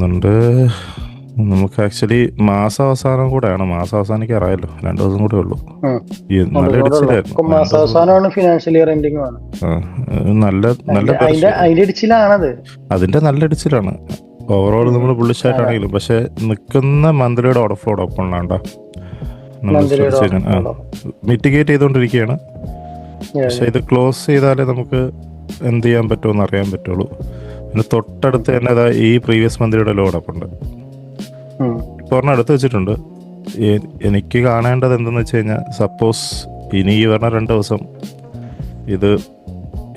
കാണുന്നുണ്ട്. നമുക്ക് ആക്ച്വലി മാസാവസാനം കൂടെയാണ്. മാസം അവസാനിക്കാറായല്ലോ, 2 ദിവസം കൂടെ ഉള്ളൂ. നല്ല ഇടിച്ചിലായിരുന്നു. മാസാവസാനമാണ് ഫിനാൻഷ്യൽ ഇയർ എൻഡിങ് ആണ്. നല്ല നല്ല അതിന്റെ ഇടിച്ചിലാണത്. അതിന്റെ നല്ല ഇടിച്ചിലാണ്. ഓവറോൾ നമ്മൾ ബുള്ളിഷായിട്ടാണെങ്കിലും, പക്ഷെ നിൽക്കുന്ന മന്ത്ലിയുടെ ഓർഡർ ഫ്ലോയുടെ ഒപ്പമുള്ളതാണ്ട നമ്മൾ മിറ്റിഗേറ്റ് ചെയ്തുകൊണ്ടിരിക്കുകയാണ്. പക്ഷെ ഇത് ക്ലോസ് ചെയ്താലേ നമുക്ക് എന്ത് ചെയ്യാൻ പറ്റുമെന്ന് അറിയാൻ പറ്റുള്ളൂ. പിന്നെ തൊട്ടടുത്ത് തന്നെ ഈ പ്രീവിയസ് മന്ത്ലിയുടെ ലോ അടപ്പുണ്ട്. ഇപ്പോൾ ഒരെണ്ണം അടുത്ത് വെച്ചിട്ടുണ്ട്. എനിക്ക് കാണേണ്ടത് എന്തെന്ന് വെച്ച് കഴിഞ്ഞാൽ, സപ്പോസ് ഇനി ഈ പറഞ്ഞ 2 ദിവസം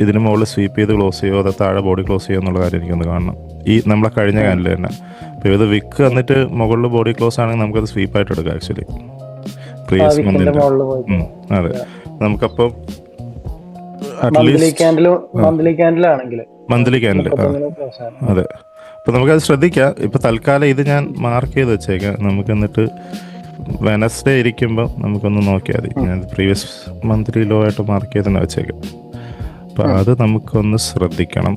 ഇതിന് മുകളിൽ സ്വീപ്പ് ചെയ്ത് ക്ലോസ് ചെയ്യുമോ അതോ താഴെ ബോഡി ക്ലോസ് ചെയ്യുമോ എന്നുള്ള കാര്യം എനിക്കൊന്ന് കാണണം. നമ്മളെ കഴിഞ്ഞ കാനിൽ തന്നെ ഇപ്പോൾ ഇത് വിക്ക് വന്നിട്ട് മുകളിൽ ബോഡി ക്ലോസ് ആണെങ്കിൽ നമുക്കത് സ്വീപ്പായിട്ട് എടുക്കാം ആക്ച്വലി. പ്രീവിയസ് മന്തിൻ്റെ അതെ. നമുക്കപ്പോൾ മന്ത്ലി ക്യാൻഡിൽ അതെ. അപ്പോൾ നമുക്കത് ശ്രദ്ധിക്കാം. ഇപ്പോൾ തൽക്കാലം ഇത് ഞാൻ മാർക്ക് ചെയ്ത് വെച്ചേക്കാം. നമുക്ക് എന്നിട്ട് വെനസ്ഡേ ഇരിക്കുമ്പോൾ നമുക്കൊന്ന് നോക്കിയാൽ മതി. ഞാൻ പ്രീവിയസ് മന്ത്ലി ലോ ആയിട്ട് മാർക്ക് ചെയ്ത് തന്നെ വെച്ചേക്കാം. അപ്പോൾ അത് നമുക്കൊന്ന് ശ്രദ്ധിക്കണം.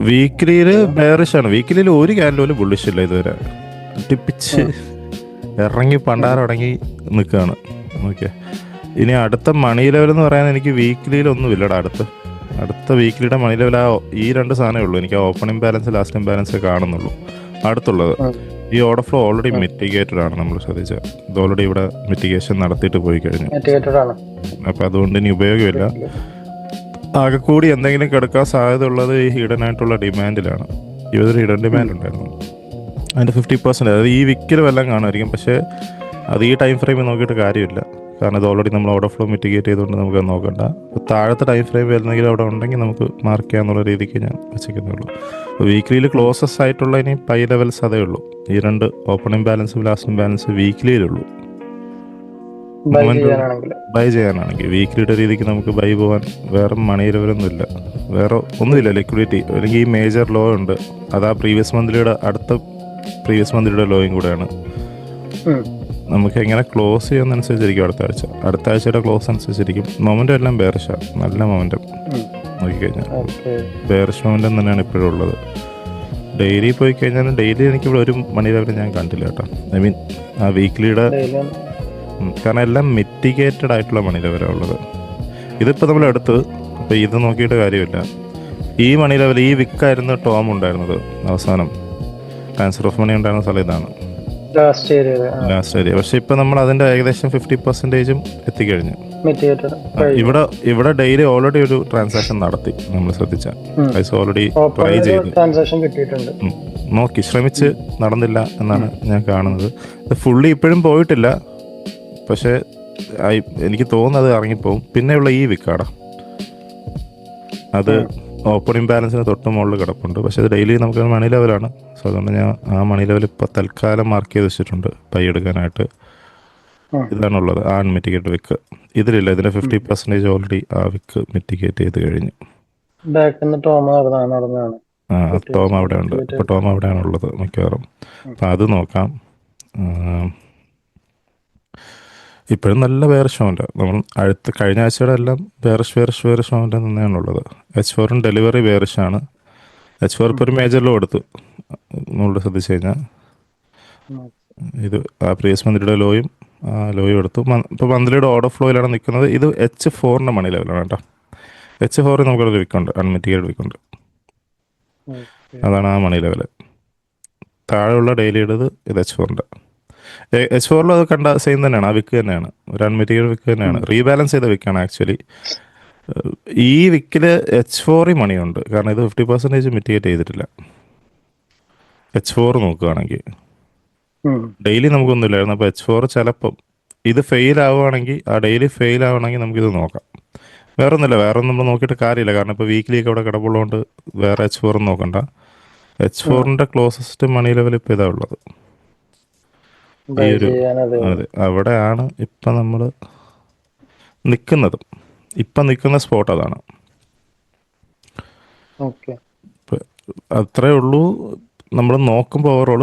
വീക്കിലിയിൽ ബെയറിഷാണ്. വീക്കിലിയിൽ ഒരു ക്യാൻഡിൽ പോലും ബുള്ളിഷില്ല ഇതുവരെ. ടിപ്പിച്ച് ഇറങ്ങി പണ്ടാറടങ്ങി നിൽക്കുകയാണ്. ഓക്കെ, ഇനി അടുത്ത മണി ലെവൽ എന്ന് പറയാൻ എനിക്ക് വീക്കിലിയിലൊന്നുമില്ലടാ. അടുത്ത വീക്കിലിയുടെ മണി ലെവൽ ഈ 2 സാധനമേ ഉള്ളൂ. എനിക്ക് ഓപ്പണിംഗ് ബാലൻസ് ലാസ്റ്റ് ബാലൻസ് കാണുന്നുള്ളൂ. അടുത്തുള്ളത് ഈ ഓർഡർ ഫ്ലോ ഓൾറെഡി മിറ്റിഗേറ്റഡ് ആണ്. നമ്മൾ ശ്രദ്ധിച്ചാൽ ഇത് ഓൾറെഡി ഇവിടെ മിറ്റിഗേഷൻ നടത്തിയിട്ട് പോയി കഴിഞ്ഞു. അപ്പം അതുകൊണ്ട് ഇനി ഉപയോഗമില്ല. ആകെ കൂടി എന്തെങ്കിലും കിടക്കാൻ സാധ്യത ഉള്ളത് ഈ ഹിഡൻ ആയിട്ടുള്ള ഡിമാൻഡിലാണ്. ഇതൊരു ഹിഡൻ ഡിമാൻഡ് ഉണ്ടായിരുന്നു. അതിൻ്റെ 50%, അതായത് ഈ വിക്കിലും എല്ലാം കാണുമായിരിക്കും. പക്ഷേ അത് ഈ ടൈം ഫ്രെയിമിൽ നോക്കിയിട്ട് കാര്യമില്ല. കാരണം ഇത് ഓൾറെഡി നമ്മൾ ഓർഡർ ഫ്ലോ മിറ്റിഗേറ്റ് ചെയ്തുകൊണ്ട് നമുക്ക് നോക്കണ്ട. താഴത്തെ ടൈം ഫ്രെയിം വരുന്നെങ്കിൽ അവിടെ ഉണ്ടെങ്കിൽ നമുക്ക് മാർക്ക് ചെയ്യാന്നുള്ള രീതിക്ക് ഞാൻ വെച്ചിരിക്കുന്നുള്ളൂ. വീക്ക്ലിയിൽ ക്ലോസസ് ആയിട്ടുള്ള ഇനി പൈ ലെവൽസ് അതേ ഉള്ളൂ. ഈ 2 ഓപ്പണിംഗ് ബാലൻസും ലാസ്റ്റും ബാലൻസ് വീക്ക്ലിയിലുള്ളൂ. ബൈ ചെയ്യാനാണെങ്കിൽ വീക്ക്ലിയുടെ രീതിക്ക് നമുക്ക് ബൈ പോകാൻ വേറെ മണി ലെവലൊന്നുമില്ല, വേറെ ഒന്നുമില്ല. ലിക്വിഡിറ്റി അല്ലെങ്കിൽ ഈ മേജർ ലോ ഉണ്ട്. അതാ പ്രീവിയസ് മന്ത്ലിയുടെ ലോയും കൂടെയാണ്. നമുക്ക് എങ്ങനെ ക്ലോസ് ചെയ്യുന്നതനുസരിച്ചിരിക്കും അടുത്ത ആഴ്ചയുടെ ക്ലോസ് അനുസരിച്ചിരിക്കും. മൊമെൻറ്റം എല്ലാം ബെയറിഷാണ്. നല്ല മൊമെൻറ്റം നോക്കിക്കഴിഞ്ഞാൽ ബെയറിഷ് മൊമെൻറ്റം തന്നെയാണ് ഇപ്പോഴും ഉള്ളത്. ഡെയിലി പോയി കഴിഞ്ഞാൽ ഡെയിലി എനിക്കിവിടെ ഒരു മണി ലെവൽ ഞാൻ കണ്ടില്ല കേട്ടോ. ഐ മീൻ ആ വീക്ക്ലിയുടെ, കാരണം എല്ലാം മിറ്റിഗേറ്റഡ് ആയിട്ടുള്ള മണി ലെവലാണ് ഉള്ളത്. ഇതിപ്പോൾ നമ്മൾ എടുത്ത് ഇപ്പോൾ ഇത് നോക്കിയിട്ട് കാര്യമില്ല. ഈ മണി ലെവൽ ഈ വിക്കായിരുന്നു ടോം ഉണ്ടായിരുന്നത്. അവസാനം ട്രാൻസ്ഫർ ഓഫ് മണി ഉണ്ടായിരുന്ന സ്ഥലം ഇതാണ് ലാസ്റ്റ് ഏരിയ. പക്ഷെ ഇപ്പൊ നമ്മൾ അതിന്റെ ഏകദേശം 50% എത്തിക്കഴിഞ്ഞു. ഇവിടെ ഡെയിലി ഓൾറെഡി ഒരു ട്രാൻസാക്ഷൻ നടത്തി. നമ്മൾ ശ്രദ്ധിച്ചാൽ പൈസ ഓൾറെഡി ട്രൈ ചെയ്തു നോക്കി, ശ്രമിച്ച് നടന്നില്ല എന്നാണ് ഞാൻ കാണുന്നത്. ഇത് ഫുള്ളി ഇപ്പോഴും പോയിട്ടില്ല. പക്ഷെ എനിക്ക് തോന്നുന്നത് ഇറങ്ങിപ്പോവും. പിന്നെയുള്ള ഈ വിക്കാടാ, അത് ഓപ്പണിംഗ് ബാലൻസിന് തൊട്ട് മുകളിൽ കിടപ്പുണ്ട്. പക്ഷെ ഇത് ഡെയിലി നമുക്ക് മണി ലെവലാണ്. സോ അതുകൊണ്ട് ഞാൻ ആ മണി ലെവൽ ഇപ്പോൾ തൽക്കാലം മാർക്ക് ചെയ്ത് വെച്ചിട്ടുണ്ട് പൈ എടുക്കാനായിട്ട്. ഇതാണുള്ളത് ആ അൺമിറ്റിഗേറ്റ് വിക്ക്. ഇതിലില്ല, ഇതിൻ്റെ 50% ഓൾറെഡി ആ വിക്ക് മിറ്റിഗേറ്റ് ചെയ്ത് കഴിഞ്ഞു. ടോം അവിടെ ഉണ്ട്. ഇപ്പോൾ ടോം അവിടെയാണുള്ളത് മിക്കവാറും. അപ്പം അത് നോക്കാം. ഇപ്പോഴും നല്ല ബെയറിഷ് മൊമെൻ്റ്. നമ്മൾ കഴിഞ്ഞ ആഴ്ചയുടെ എല്ലാം ബെയറിഷ് മൊമെൻ്റ് തന്നെയാണുള്ളത്. H4 delivery ബെയറിഷാണ്. H4 ഇപ്പോൾ ഒരു മേജർ ലോ എടുത്തു. നമ്മൾ ശ്രദ്ധിച്ചു കഴിഞ്ഞാൽ ഇത് ആ പ്രീവിയസ് മന്ത്ലിയുടെ ലോയും എടുത്തു. ഇപ്പോൾ മന്ത്ലിയുടെ ഓർഡർ ഫ്ലോയിലാണ് നിൽക്കുന്നത്. ഇത് H4 മണി ലെവലാണ് കേട്ടോ. H4 നമുക്കൊരു വിക്കുണ്ട്, അൺമിറ്റിഗേറ്റഡ് വിക്കുണ്ട്. അതാണ് ആ മണി ലെവൽ. താഴെയുള്ള ഡെയിലിയുടേത് ഇത് H4 അത് കണ്ട സെയിം തന്നെയാണ്. ആ വിക്ക് തന്നെയാണ്, ഒരു അൺമിറ്റിഗേറ്റഡ് വിക്ക് തന്നെയാണ്. റീബാലൻസ് ചെയ്ത വിക്കാണ് ആക്ച്വലി. ഈ വിക്കിൽ H4 മണിയുണ്ട്. കാരണം ഇത് 50% മിറ്റിഗേറ്റ് ചെയ്തിട്ടില്ല. H4 നോക്കുകയാണെങ്കിൽ ഡെയിലി നമുക്കൊന്നുമില്ലായിരുന്നു. അപ്പോൾ H4 ചിലപ്പം ഇത് ഫെയിൽ ആവുകയാണെങ്കിൽ, ആ ഡെയിലി ഫെയിൽ ആവുകയാണെങ്കിൽ നമുക്കിത് നോക്കാം. വേറെ ഒന്നും നമ്മൾ നോക്കിയിട്ട് കാര്യമില്ല. കാരണം ഇപ്പോൾ വീക്കിലേക്ക് അവിടെ കിടപ്പുള്ളതുകൊണ്ട് വേറെ H4 നോക്കണ്ട. H4 ക്ലോസസ്റ്റ് മണി ലെവൽ ഇപ്പോൾ ഇതാ ഉള്ളത്. അതെ, അവിടെയാണ് ഇപ്പം നമ്മൾ നിൽക്കുന്നത്. ഇപ്പം നിൽക്കുന്ന സ്പോട്ട് അതാണ്. അത്രേ ഉള്ളൂ. നമ്മൾ നോക്കുമ്പോൾ ഓവറോൾ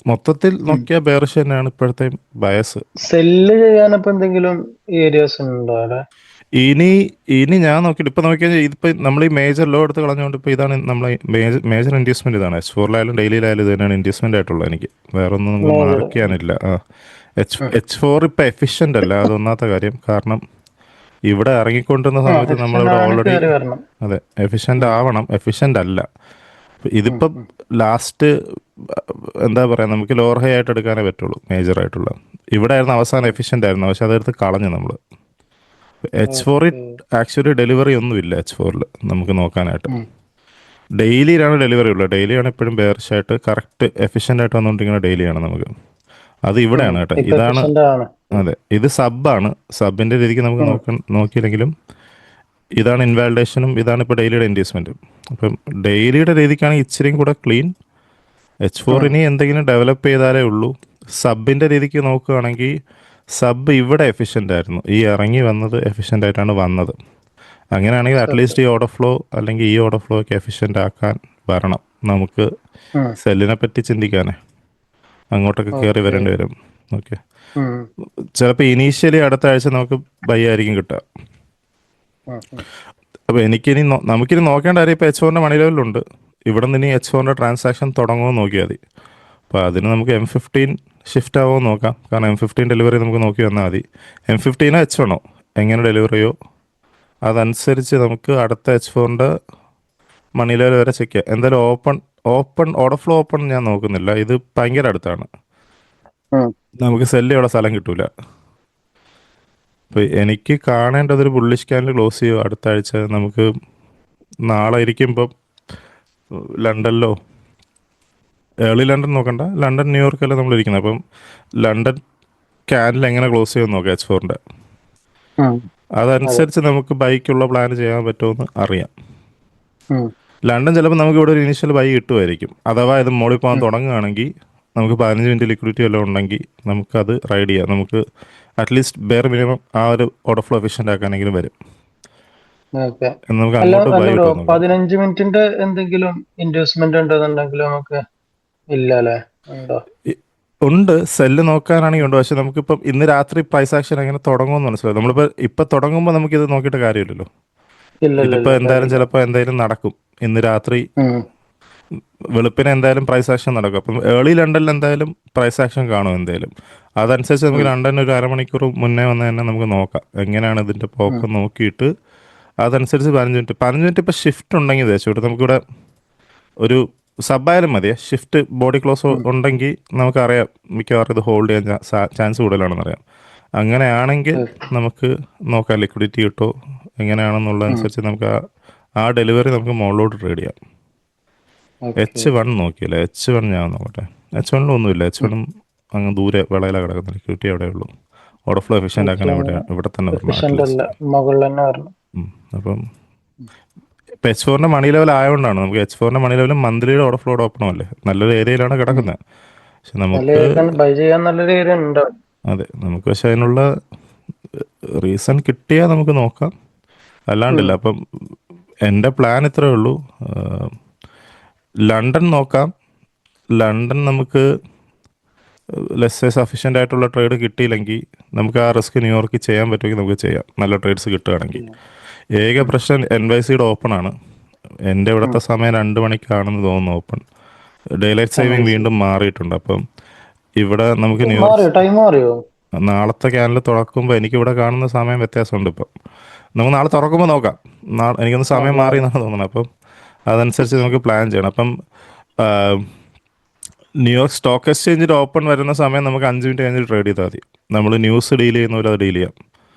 മൊത്തത്തിൽ നോക്കിയ ബെയറിഷ് തന്നെയാണ് ഇപ്പോഴത്തെ ബയസ്. സെല്ല് ചെയ്യാനപ്പോ എന്തെങ്കിലും ഏരിയാസ് ഉണ്ടോ? ഇനി ഇനി ഞാൻ നോക്കിയിട്ട് ഇപ്പൊ നോക്കിയാൽ ഇതിപ്പോ നമ്മൾ ഈ മേജർ ലോ എടുത്ത് കളഞ്ഞുകൊണ്ട് ഇപ്പൊ ഇതാണ് നമ്മളെ മേജർ ഇൻഡ്യൂസ്മെന്റ് ഇതാണ്. H4 ഡെയിലിയിലായാലും ഇത് തന്നെയാണ് ഇൻഡ്യൂസ്മെന്റ് ആയിട്ടുള്ളത്. എനിക്ക് വേറെ ഒന്നും നമുക്ക് മേജർ മാർക്ക് ചെയ്യാനില്ല. H4 ഇപ്പൊ എഫിഷ്യന്റ് അല്ല, അതൊന്നാമത്തെ കാര്യം. കാരണം ഇവിടെ ഇറങ്ങിക്കൊണ്ടിരുന്ന സമയത്ത് എഫിഷ്യന്റ് നമ്മളിവിടെ ആണ് ഓൾറെഡി കയറി വരണം. അതെ എഫിഷ്യന്റ് ആവണം, എഫിഷ്യന്റ് അല്ല. ഉം, ഇതിപ്പം ഉം, ലാസ്റ്റ് എന്താ പറയാ, നമുക്ക് ലോവർ ഹൈ ആയിട്ട് എടുക്കാനേ പറ്റുള്ളൂ മേജർ ആയിട്ടുള്ള. ഇവിടെ ആയിരുന്നു അവസാനം ഉം. എഫിഷ്യന്റ് ആയിരുന്നു, പക്ഷെ അതെടുത്ത് കളഞ്ഞു നമ്മൾ. H4 okay. ആക്ച്വലി ഡെലിവറി ഒന്നുമില്ല H4 നമുക്ക് നോക്കാനായിട്ട്. ഉം, ഡെയിലിയിലാണ് ഡെലിവറി ഉള്ളത്. ഡെയിലിയാണ് എപ്പോഴും ബെയറിഷായിട്ട് കറക്റ്റ് എഫിഷ്യൻ്റ് ആയിട്ട് വന്നുകൊണ്ടിരിക്കുന്ന ഡെയിലിയാണ് നമുക്ക്. അത് ഉം. ഇവിടെയാണ് കേട്ടോ. ഇപ്പൊ ഇതാണ് എഫിഷ്യന്റ് ആണ്. അതെ, ഇത് സബ്ബാണ്. സബിൻ്റെ രീതിക്ക് നമുക്ക് ഉം, നോക്കിയില്ലെങ്കിലും ഇതാണ് ഇൻവാലിഡേഷനും, ഇതാണ് ഇപ്പോൾ ഡെയിലിയുടെ ഇൻഡ്യൂസ്മെൻറ്റും. അപ്പം ഡെയിലിയുടെ രീതിക്കാണെങ്കിൽ ഇച്ചിരിയും കൂടെ ക്ലീൻ. H4 ഉം. ഇനി എന്തെങ്കിലും ഡെവലപ്പ് ചെയ്താലേ ഉള്ളൂ. സബിൻ്റെ രീതിക്ക് നോക്കുകയാണെങ്കിൽ സബ് ഇവിടെ എഫിഷ്യൻ്റ് ആയിരുന്നു, ഈ ഇറങ്ങി വന്നത് എഫിഷ്യൻ്റ് ആയിട്ടാണ് വന്നത്. അങ്ങനെയാണെങ്കിൽ സബ്. അറ്റ്ലീസ്റ്റ് ഈ ഓർഡർ ഫ്ലോ അല്ലെങ്കിൽ ഈ ഓർഡർ ഫ്ലോ ഒക്കെ എഫിഷ്യൻ്റ് ആക്കാൻ വരണം നമുക്ക്. ഉം. സെല്ലിനെ പറ്റി ചിന്തിക്കാനേ അങ്ങോട്ടൊക്കെ കയറി ഓക്കെ. വരേണ്ടി വരും. ഓക്കെ, ഉം, ചിലപ്പോൾ ഇനീഷ്യലി അടുത്ത ആഴ്ച നമുക്ക് ബൈ ആയിരിക്കും കിട്ടുക. ഉം, ഉം. അപ്പോൾ നമുക്കിനി നോക്കേണ്ട കാര്യം ഇപ്പോൾ H4 മണി ലെവലുണ്ട്. ഇവിടെ നിന്ന് ഇനി H4 ട്രാൻസാക്ഷൻ തുടങ്ങുമോ നോക്കിയാൽ മതി. അപ്പോൾ അതിന് നമുക്ക് M15 ഷിഫ്റ്റ് ആവുമോ നോക്കാം. കാരണം M15 ഡെലിവറി നമുക്ക് നോക്കി വന്നാൽ മതി. M15 H1 എങ്ങനെ ഡെലിവറിയോ അതനുസരിച്ച് നമുക്ക് അടുത്ത H4 മണി ലെവൽ വരെ ചെക്ക് ചെയ്യാം. എന്തായാലും ഓർഡർ ഫ്ലോ ഓപ്പൺ ഞാൻ നോക്കുന്നില്ല, ഇത് ഭയങ്കര അടുത്താണ്. ഉം. നമുക്ക് സെല്ല് ചെയ്യാനുള്ള സ്ഥലം കിട്ടൂല. അപ്പോൾ എനിക്ക് കാണേണ്ടതൊരു ബുള്ളിഷ് ക്യാൻഡിൽ ക്ലോസ് ചെയ്യുമോ അടുത്ത ആഴ്ച. നമുക്ക് നാളെ ഇരിക്കുമ്പം ലണ്ടനിലോ, ഏർലി ലണ്ടൻ നോക്കണ്ട, ലണ്ടൻ ന്യൂയോർക്കല്ലേ നമ്മൾ ഇരിക്കുന്നത്. അപ്പം ലണ്ടൻ ക്യാൻഡിൽ എങ്ങനെ ക്ലോസ് ചെയ്യുമെന്ന് നോക്കാം H4. ഉം. അതെ. അതനുസരിച്ച് നമുക്ക് ബൈക്കുള്ള പ്ലാൻ ചെയ്യാൻ പറ്റുമെന്ന് അറിയാം. ഉം, ലണ്ടൻ ചിലപ്പോൾ നമുക്ക് ഇവിടെ ഒരു ഇനീഷ്യൽ ബൈ കിട്ടുമായിരിക്കും. അഥവാ ഇത് മോളിൽ പോകാൻ ഉം. തുടങ്ങുകയാണെങ്കിൽ നമുക്ക് 15 മിനിറ്റ് ലിക്വിഡിറ്റി വല്ലതും ഉണ്ടെങ്കിൽ നമുക്കത് റൈഡ് ചെയ്യാം. നമുക്ക് അറ്റ്ലീസ്റ്റ് ബെയർ മിനിമം ആ ഒരു ഓർഡർ ഫ്ലോ എഫിഷ്യൻ്റ് ആക്കാനെങ്കിലും വരും. ഓക്കെ. നമുക്ക് അല്ല അങ്ങോട്ട് അല്ല ബൈ ബ്രോ, കിട്ടും നോക്കാം. 15 മിനിറ്റിന്റെ എന്തെങ്കിലും ഇൻവെസ്റ്റ്മെന്റ് ഉണ്ടെന്നുണ്ടെങ്കിൽ നമുക്ക് ഇല്ല അല്ലേ? ഉണ്ടോ? ഉണ്ട്, സെല്ല് നോക്കാനാണെങ്കിൽ ഉണ്ട്. പക്ഷെ നമുക്കിപ്പം ഇന്ന് രാത്രി പ്രൈസ് ആക്ഷൻ എങ്ങനെ തുടങ്ങുമെന്ന് മനസ്സിലാവും. നമ്മളിപ്പോൾ തുടങ്ങുമ്പോൾ നമുക്കിത് നോക്കിയിട്ട് കാര്യമില്ലല്ലോ. ഇല്ല ഇല്ല ഇതിപ്പോൾ ഇല്ല, എന്തായാലും കാര്യമില്ല. ചിലപ്പോൾ എന്തായാലും നടക്കും. ഇന്ന് രാത്രി ഉം, വെളുപ്പിന് എന്തായാലും പ്രൈസ് ആക്ഷൻ നടക്കും. അപ്പം ഏർലി ലണ്ടനിൽ എന്തായാലും പ്രൈസ് ആക്ഷൻ കാണും എന്തായാലും. അതനുസരിച്ച് നമുക്ക് ഉം, ലണ്ടനിൽ ഒരു അരമണിക്കൂർ മുന്നേ വന്ന് തന്നെ നമുക്ക് നോക്കാം എങ്ങനെയാണ് ഇതിൻ്റെ ഉം, പോക്ക് നോക്കിയിട്ട് അതനുസരിച്ച് 15 മിനിറ്റ് ഇപ്പോൾ ഷിഫ്റ്റ് ഉണ്ടെങ്കിൽ ദേശം നമുക്കിവിടെ ഒരു സബായാലും മതിയെ. ഷിഫ്റ്റ് ബോഡി ക്ലോസ് ഉം, ഉണ്ടെങ്കിൽ നമുക്കറിയാം മിക്കവാറും ഇത് ഹോൾഡ് ചെയ്യാൻ ചാൻസ് കൂടുതലാണെന്നറിയാം. അങ്ങനെയാണെങ്കിൽ ഉം. നമുക്ക് നോക്കാം ലിക്വിഡിറ്റി കിട്ടുമോ ഉം. എങ്ങനെയാണെന്നുള്ളതനുസരിച്ച് നമുക്ക് ആ ഡെലിവറി നമുക്ക് മുകളിലോട്ട് ട്രേഡ് ചെയ്യാം. ഓക്കെ. H1 നോക്കിയില്ല. H1 ഞാൻ നോക്കട്ടെ. H1 ഒന്നുമില്ല. ഉം. H1 അങ്ങ് ദൂരെ വിളയിലാണ് കിടക്കുന്നത്. ലിക്വിഡിറ്റി അവിടെ ഉള്ളൂ. ഓർഡർ ഫ്ലോ എഫിഷ്യൻ്റ് ആക്കാൻ ഇവിടെ തന്നെ വരണം എഫിഷ്യന്റ് അല്ല, അറ്റ്ലീസ്റ്റ്. മുകളിൽ തന്നെ വരണം. അപ്പം ഇപ്പം H4 മണി ലെവൽ ആയതുകൊണ്ടാണ് നമുക്ക് H4 മണി ലെവലും മന്ത്ലിയുടെ ഓർഡർ ഫ്ലോ ഓപ്പണും അല്ലേ, നല്ലൊരു ഏരിയയിലാണ് കിടക്കുന്നത്. പക്ഷെ നല്ല നമുക്ക് ഏരിയ ബൈ ചെയ്യാൻ നല്ലൊരു ഏരിയ ഉണ്ട്. അതെ, നമുക്ക് പക്ഷെ അതിനുള്ള റീസൺ കിട്ടിയാൽ നമുക്ക് നോക്കാം, അല്ലാണ്ടില്ല. അപ്പം എൻ്റെ പ്ലാൻ ഇത്രയേ ഉള്ളൂ. ലണ്ടൻ നോക്കാം. ലണ്ടൻ നമുക്ക് ലെസ് സഫീഷ്യൻ്റ് ആയിട്ടുള്ള ട്രേഡ് കിട്ടിയില്ലെങ്കിൽ നമുക്ക് ആ റിസ്ക് ന്യൂയോർക്കിൽ ചെയ്യാൻ പറ്റുമെങ്കിൽ നമുക്ക് ചെയ്യാം, നല്ല ട്രേഡ്സ് കിട്ടുകയാണെങ്കിൽ. ഏക പ്രശ്നം NYCയുടെ ഓപ്പൺ ആണ്. എൻ്റെ ഇവിടുത്തെ സമയം 2 മണിക്കാണെന്ന് തോന്നുന്നു ഓപ്പൺ. ഡേ ലൈറ്റ് സേവിങ് വീണ്ടും മാറിയിട്ടുണ്ട്. അപ്പം ഇവിടെ നമുക്ക് മാറിയോ? ന്യൂയോർക്ക് ടൈം മാറിയോ? നാളത്തെ ക്യാനൽ തുറക്കുമ്പോൾ എനിക്കിവിടെ കാണുന്ന സമയം വ്യത്യാസമുണ്ട്. ഇപ്പം നമുക്ക് നാളെ തുറക്കുമ്പോൾ നോക്കാം. എനിക്കൊന്ന് സമയം മാറി എന്നാണ് തോന്നുന്നത്. അപ്പം അതനുസരിച്ച് നമുക്ക് പ്ലാൻ ചെയ്യണം. അപ്പം ന്യൂയോർക്ക് സ്റ്റോക്ക് എക്സ്ചേഞ്ചിൽ ഓപ്പൺ വരുന്ന സമയം നമുക്ക് 5 മിനിറ്റ് കഴിഞ്ഞിട്ട് ട്രേഡ് ചെയ്താൽ മതി. നമ്മൾ ന്യൂസ് ഡീൽ ചെയ്യുന്ന പോലെ അത് ഡീൽ ചെയ്യാം.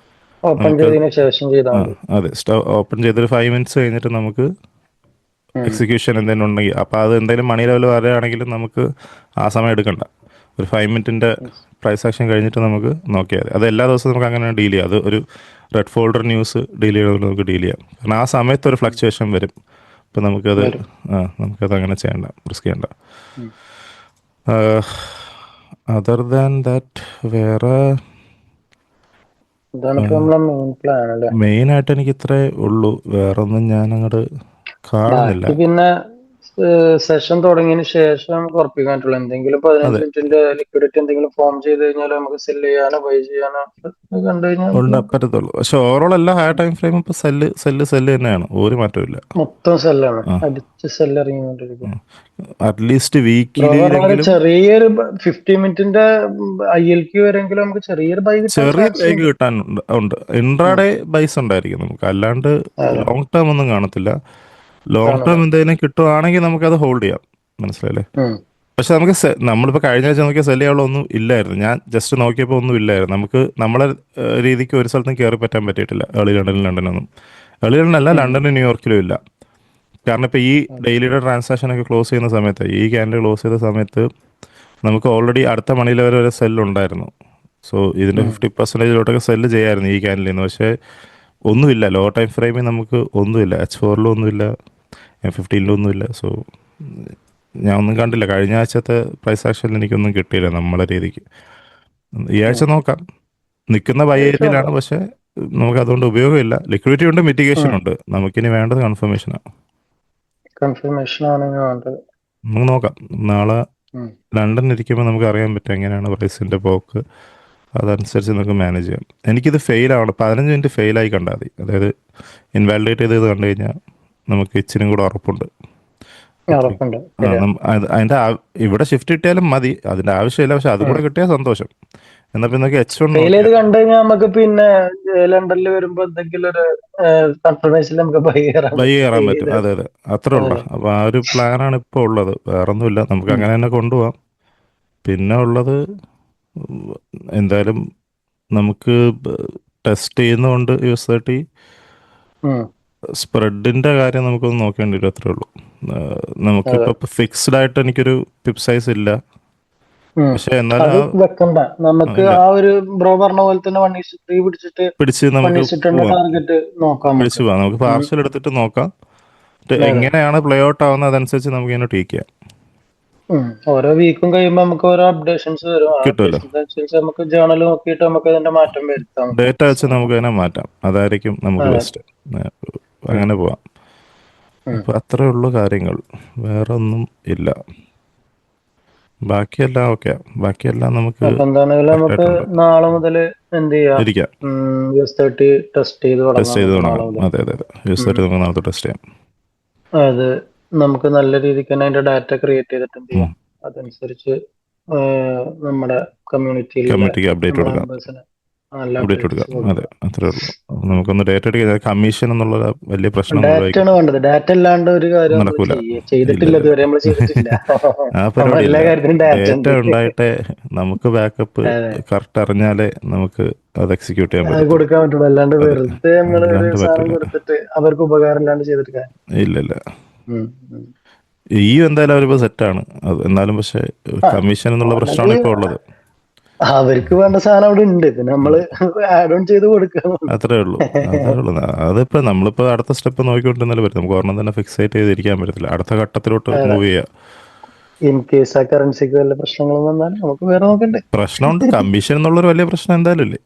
ഓപ്പൺ നമുക്ക് ചെയ്തതിന് ശേഷം ചെയ്താൽ മതി. അതെ, ഓപ്പൺ ചെയ്തൊരു 5 മിനിറ്റ്സ് കഴിഞ്ഞിട്ട് നമുക്ക് എക്സിക്യൂഷൻ എന്തെങ്കിലും ഉണ്ടെങ്കിൽ, അപ്പോൾ അത് എന്തെങ്കിലും മണി ലെവൽ വരികയാണെങ്കിലും നമുക്ക് ആ സമയം എടുക്കണ്ട. ഒരു 5 മിനിറ്റിൻ്റെ പ്രൈസ് ആക്ഷൻ കഴിഞ്ഞിട്ട് നമുക്ക് നോക്കിയാൽ മതി. അത് എല്ലാ ദിവസവും നമുക്ക് അങ്ങനെ ഡീൽ ചെയ്യാം. അത് ഒരു റെഡ് ഫോൾഡർ ന്യൂസ് ഡീൽ ചെയ്യുന്നതുകൊണ്ട് നമുക്ക് ഡീൽ ചെയ്യാം. കാരണം ആ സമയത്ത് ഒരു ഫ്ലക്ച്വേഷൻ വരും. അപ്പം നമുക്കത് അങ്ങനെ ചെയ്യണ്ട, റിസ്ക് ചെയ്യണ്ട. അതർ ദാൻ ദാറ്റ് വേറെ ഇതാണ് ഇപ്പൊ നമ്മളെ മെയിൻ പ്ലാൻ അല്ലേ? മെയിനായിട്ട് എനിക്ക് ഇത്രേ ഉള്ളൂ. വേറൊന്നും ഞാൻ അങ്ങോട്ട് കാണുന്നില്ല. ബാക്കി പിന്നെ സെഷൻ തുടങ്ങിയതിന് ശേഷം ഉറപ്പിക്കാൻ പറ്റുള്ളൂ. എന്തെങ്കിലും 15 അതെ മിനിറ്റിന്റെ ലിക്വിഡിറ്റി എന്തെങ്കിലും ഫോം ചെയ്ത് കഴിഞ്ഞാൽ നമുക്ക് സെല് ചെയ്യാനോ ബൈ ചെയ്യാനോ ഒക്കെ കണ്ടു കഴിഞ്ഞാൽ നമുക്ക് നോക്കാം. പറ്റത്തുള്ളൂ. പക്ഷെ ഓവറോൾ എല്ലാ ഹയർ ടൈം ഫ്രെയിം ഇപ്പൊ സെല്ല് തന്നെയാണ്, ഒരു മാറ്റവും ഇല്ല. മൊത്തം സെല്ലാണ്, ആ അടിച്ച് സെല്ല് ഇറങ്ങിക്കൊണ്ടിരിക്കും. അറ്റ്ലീസ്റ്റ് ബ്രോ പറഞ്ഞ പോലെ വീക്കിലിയിലെങ്കിലും ചെറിയൊരു 15 മിനിറ്റിന്റെ ILQ വരെങ്കിലും നമുക്ക് ചെറിയൊരു ബൈ കിട്ടാൻ ചെറിയ ചാൻസ് ബൈക്ക് ഉണ്ട്. കിട്ടാൻ ഉണ്ട്. ഉം. ഇൻട്രാഡേ ബൈസ് ഉണ്ടായിരിക്കും നമുക്ക്, അല്ലാണ്ട് അതെ, ലോങ് ടേം ഒന്നും കാണത്തില്ല. ലോങ് കാണൂല. ടേം എന്തെങ്കിലും കിട്ടുവാണെങ്കിൽ നമുക്കത് ഹോൾഡ് ചെയ്യാം, മനസ്സിലായില്ലേ? ഉം. പക്ഷെ നമുക്ക് നമ്മളിപ്പോൾ കഴിഞ്ഞ ആഴ്ച നോക്കിയാൽ സെല് ചെയ്യാനുള്ള ഒന്നും ഇല്ലായിരുന്നു. ഞാൻ ജസ്റ്റ് നോക്കിയപ്പോൾ ഒന്നും ഇല്ലായിരുന്നു. നമുക്ക് നമ്മളെ രീതിക്ക് ഒരു സ്ഥലത്തും കയറി പറ്റാൻ പറ്റിയിട്ടില്ല. ലണ്ടനൊന്നും. ലണ്ടൻ അല്ല, ഉം. ലണ്ടനും ന്യൂയോർക്കിലും ഇല്ല. കാരണം ഇപ്പോൾ ഈ അതെ. ഡെയിലിയുടെ ട്രാൻസാക്ഷനൊക്കെ ക്ലോസ് ചെയ്യുന്ന സമയത്ത്, ഈ ക്യാൻഡിൽ ക്ലോസ് ചെയ്ത സമയത്ത് നമുക്ക് ഓൾറെഡി അടുത്ത മണി ലെവൽ വരെ സെല്ലുണ്ടായിരുന്നു. സോ ഇതിൻ്റെ ഉം. 50%ലോട്ടൊക്കെ സെല്ല് ചെയ്യായിരുന്നു ഈ ക്യാൻഡിൽ നിന്ന്. പക്ഷേ ഒന്നുമില്ല, ലോ ടൈം ഫ്രെയിമിൽ നമുക്ക് ഒന്നുമില്ല. H4 ഒന്നുമില്ല, M15 ഒന്നുമില്ല. സോ ഞാൻ ഒന്നും കണ്ടില്ല. കഴിഞ്ഞ ആഴ്ചത്തെ പ്രൈസ് ആക്ഷനിൽ എനിക്കൊന്നും കിട്ടിയില്ല നമ്മളെ രീതിക്ക്. ഈ ആഴ്ച ഉം. നോക്കാം. നിൽക്കുന്ന ബൈ ഏകദേശം ഏരിയയിലാണ്, നോക്കാം. പക്ഷേ നമുക്ക് അതുകൊണ്ട് ഉപയോഗമില്ല. ലിക്വിഡിറ്റി ഉണ്ട്, മിറ്റിഗേഷൻ ഉം. ഉണ്ട്. നമുക്കിനി വേണ്ടത് കൺഫർമേഷനാണ്. കൺഫർമേഷൻ ആണ് ഇനി വേണ്ടത്. നമുക്ക് നോക്കാം. നാളെ ഉം. ലണ്ടൻ ഇരിക്കുമ്പോൾ നമുക്ക് അറിയാൻ പറ്റും എങ്ങനെയാണ് പ്രൈസിൻ്റെ പോക്ക്. അതനുസരിച്ച് നമുക്ക് മാനേജ് ചെയ്യാം. എനിക്കിത് ഫെയിലാണ്, 15 മിനിറ്റ് ഫെയിലായി കണ്ടാൽ മതി. അതായത് ഇൻവാലിഡേറ്റ് ചെയ്ത് കണ്ടു കഴിഞ്ഞാൽ നമുക്ക് ഇച്ചിരി കൂടെ ഉറപ്പുണ്ട്. ഉറപ്പുണ്ട്, ആ, ശരിയാ. അതിൻ്റെ ഇവിടെ ഷിഫ്റ്റ് കിട്ടിയാലും മതി, അതിൻ്റെ ആവശ്യമില്ല. പക്ഷെ അതും ഉം. കൂടെ കിട്ടിയാൽ സന്തോഷം. എന്നാൽ പിന്നെ നമുക്ക് H1 ഫെയിൽ ചെയ്ത് നോക്കിയാൽ കണ്ടു കഴിഞ്ഞാൽ നമുക്ക് പിന്നെ ലണ്ടനിൽ വരുമ്പോ എന്തെങ്കിലും ഒരു കൺഫർമേഷൻ നമുക്ക് ബൈ കയറാൻ ബൈ പറ്റും. കയറാൻ ഫെയിൽ പറ്റും. ചെയ്ത്. അതെ അതെ, അത്രേ ഉള്ളൂ. അതെ. അപ്പോൾ ആ ഒരു പ്ലാനാണ് ഇപ്പോൾ ഉള്ളത്. വേറൊന്നുമില്ല, നമുക്ക് ഉം. അങ്ങനെ തന്നെ കൊണ്ടുപോകാം. പിന്നെ ഉള്ളത് ഉം, എന്തായാലും നമുക്ക് ടെസ്റ്റ് ചെയ്യുന്നതുകൊണ്ട് US30 ഉം. സ്പ്രെഡിൻ്റെ കാര്യം നമുക്കൊന്ന് നോക്കേണ്ടി വരും, അത്രേ ഉള്ളൂ. അതെ. നമുക്കിപ്പോൾ ഫിക്സ്ഡ് ആയിട്ട് എനിക്കൊരു പിപ്പ് സൈസ് ഇല്ല. ഉം. പക്ഷെ എന്നാലും അത് വെക്കണ്ട. നമുക്ക് ഇല്ല, ആ ഒരു ബ്രോ പറഞ്ഞ പോലെ തന്നെ 1:3 പിടിച്ചിട്ട് പിടിച്ച് നമുക്ക് 1:10 പോവാം. ടാർഗറ്റ് നോക്കാം പിടിച്ച് നമുക്ക്. പോവാം. നമുക്ക് ഉം. പാർഷ്യൽ എടുത്തിട്ട് നോക്കാം. അതെ. എങ്ങനെയാണ് പ്ലേ ഔട്ട് ആവുന്നത് അതനുസരിച്ച് നമുക്ക് ഇതിനെ ടീക്ക് ചെയ്യാം. ഉം. ഓരോ വീക്കും കഴിയുമ്പോൾ നമുക്ക് ഓരോ അപ്ഡേഷൻസ് വരും. ആ കിട്ടുമല്ലോ. അപ്ഡേഷൻസ് അനുസരിച്ച് നമുക്ക് ജേണൽ നോക്കിയിട്ട് നമുക്ക് അതിന്റെ മാറ്റം വരുത്താം. ഡേറ്റ വെച്ച് നമുക്ക് അതിനെ മാറ്റാം. അതായിരിക്കും നമുക്ക് അതെ. ബെസ്റ്റ്. ഉം. അങ്ങനെ പോവാം. ഉം. അപ്പോൾ അത്രേ ഉള്ളൂ കാര്യങ്ങൾ, വേറെ ഒന്നും ഇല്ല. ബാക്കിയെല്ലാം ഓക്കെ, ബാക്കിയെല്ലാം നമുക്ക് അപ്പൊ എന്താണെങ്കിലും നമുക്ക് കറക്റ്റായിട്ടുണ്ട്. നാളെ മുതൽ എന്ത് ചെയ്യാം? ഇരിക്കാം, US30 ടെസ്റ്റ് ചെയ്ത് ടെസ്റ്റ് തുടങ്ങാം ചെയ്ത് നമുക്ക് നാളെ തുടങ്ങാം. മുതൽ. അതെ അതെ അതെ, ഉം. US30 നമുക്ക് നാളത്തെ ടെസ്റ്റ് ചെയ്യാം. അത് നമുക്ക് നല്ല രീതിക്ക് തന്നെ അതിന്റെ ഡാറ്റ ക്രിയേറ്റ് ചെയ്തിട്ട് എന്ത് ഉം. ചെയ്യാം? അതനുസരിച്ച് നമ്മുടെ കമ്മ്യൂണിറ്റിയിലുള്ള കമ്മിറ്റിക്ക് അപ്ഡേറ്റ് നമ്മുടെ കൊടുക്കാം, മെമ്പേഴ്സിന് നല്ല അപ്ഡേറ്റ് അപ്ഡേറ്റ്സ് കൊടുക്കാം. അതെ, കൊടുക്കാം. അത്രേ ഉള്ളൂ. അപ്പോൾ നമുക്കൊന്ന് ഡേറ്റ എടുക്കുക. കമ്മീഷൻ എന്നുള്ള വലിയ പ്രശ്നം ഡാറ്റ ഒഴിവാക്കി. ആണ് വേണ്ടത്. ഡാറ്റ ഇല്ലാണ്ട് ഒരു കാര്യം നമ്മൾ നടക്കൂല. ഇല്ല ചെയ്തിട്ടില്ല, ഇല്ല, ഇതുവരെ നമ്മൾ ചെയ്തിട്ടില്ല. ആ നമ്മൾ പരിപാടി എല്ലാ ഇല്ല. കാര്യത്തിനും ഡാറ്റ ഡേറ്റ ഉണ്ട്. ഉണ്ടായിട്ടേ നമുക്ക് ബാക്കപ്പ് അതെ. കറക്റ്റ് അറിഞ്ഞാലേ നമുക്ക് അത് എക്സിക്യൂട്ട് ചെയ്യാൻ അത് പറ്റത്തുള്ളൂ. കൊടുക്കാൻ പറ്റുള്ളൂ. അല്ലാണ്ട് അതെ, വെറുതെ നമ്മൾ ഒരു അല്ലാണ്ട് സാധനം പറ്റില്ല. കൊടുത്തിട്ട് അവർക്ക് ഉപകാരം ഇല്ലാണ്ട് ചെയ്തിട്ട് കാര്യം. ഇല്ല ഇല്ല. ഉം. ഉം. എന്തായാലും അവരിപ്പോൾ സെറ്റാണ്. എന്നാലും പക്ഷേ ആ, കമ്മീഷൻ എന്നുള്ള ഓൾറെഡി പ്രശ്നമാണ് ഇപ്പോൾ ഉള്ളത്. അവർക്ക് വേണ്ട സാധനം അവിടെ ഉണ്ട്. പിന്നെ നമ്മള് ഉണ്ട്. ആഡ് ഓൺ ചെയ്ത് കൊടുക്കണം. അത്രേ ഉള്ളൂ. അതേ ഉള്ളൂ. അതിപ്പോൾ നമ്മളിപ്പോൾ അടുത്ത സ്റ്റെപ്പ് നോക്കിക്കൊണ്ടിരുന്നാലും പറ്റും. നമുക്ക് ഒരെണ്ണം തന്നെ ഫിക്സേറ്റ് ചെയ്തിരിക്കാൻ പറ്റത്തില്ല. അടുത്ത ഘട്ടത്തിലോട്ട് മൂവ് ചെയ്യുക. ഇൻ കേസ് ആ കറൻസിക്ക് വല്ല പ്രശ്നങ്ങളും വന്നാൽ നമുക്ക് വേറെ നോക്കണ്ടേ? പ്രശ്നമുണ്ട്. കമ്മീഷൻ എന്നുള്ളൊരു വലിയ പ്രശ്നം എന്തായാലും ഇല്ലേ.